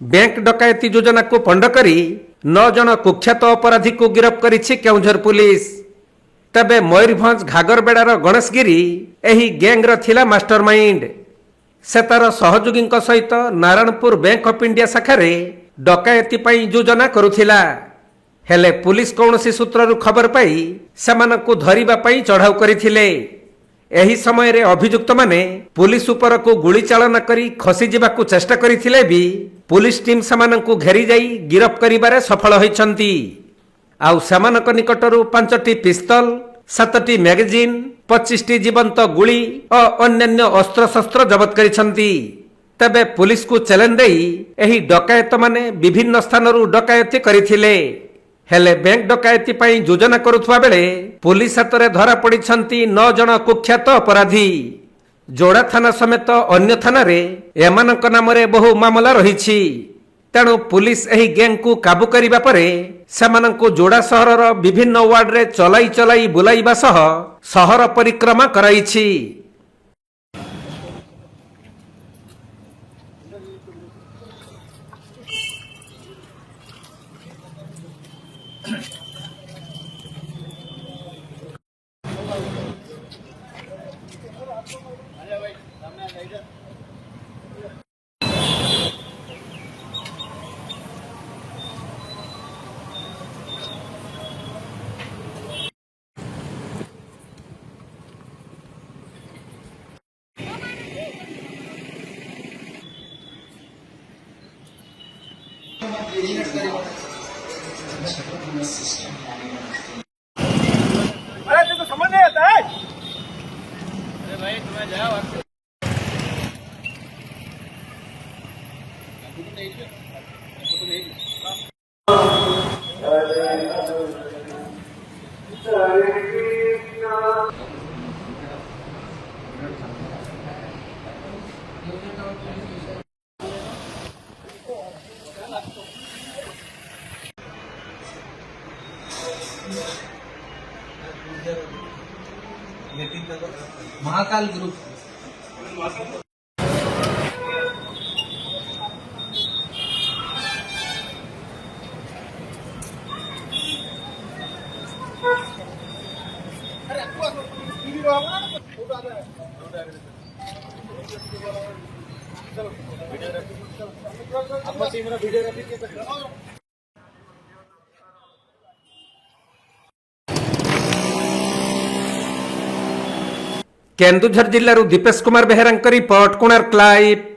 Bank डकायती योजना को पंड करी 9 जन कुख्यात अपराधी को गिरफ्त करिछि केउंझर पुलिस। तबे मयूरभंज घागरबेड़ार गणेशगिरी एही गैंगर थिला मास्टरमाइंड। से तार सहयोगी सहित नारायणपुर बैंक ऑफ इंडिया शाखारे डकायती पई योजना करुथिला। हेले पुलिस कौनसी सूत्ररु खबर पाई सेमानकु धरिबा पई चढ़ाऊ करिथिले। एही समय रे अभियुक्त माने पुलिस उपर को गुली चालना करी खसी जिबाकु चेष्टा करिथिले भी पुलिस टीम सेमानकु घेरी जाई गिरफ्त करिबारे सफल होइछंती। आउ सेमानक निकटरू 5टी पिस्तल, 7टी मैगजीन, 25टी जीवंत गुली और अन्यान्य अस्त्रशस्त्र जबत करिछंती। तबे पुलिस को चैलेंज देई एही डकायत माने विभिन्न स्थानरू डकायती करिथिले। हेले बैंक डकायती पई योजना करुथुवा बेले पुलिस हातरे धरा पड़िछंती 9 जन कुख्यात अपराधी। जोड़ा थाना समेत अन्य थाना रे एमानक नामरे बहु मामला रहिछि। तेणु पुलिस एही गैंग को काबू करिबा परे सेमानंकु जोड़ा सहरर विभिन्न वार्ड रे चलाई चलाई बुलाइबा सह सहर परिक्रमा कराइछि। अरे तुझको समझ नहीं आता है? अरे भाई तुम्हें जाओ महाकाल ग्रुप केन्दुझर जिल्लारू दीपेश कुमार बेहेरांक रिपोर्ट कोणार्क लाइव।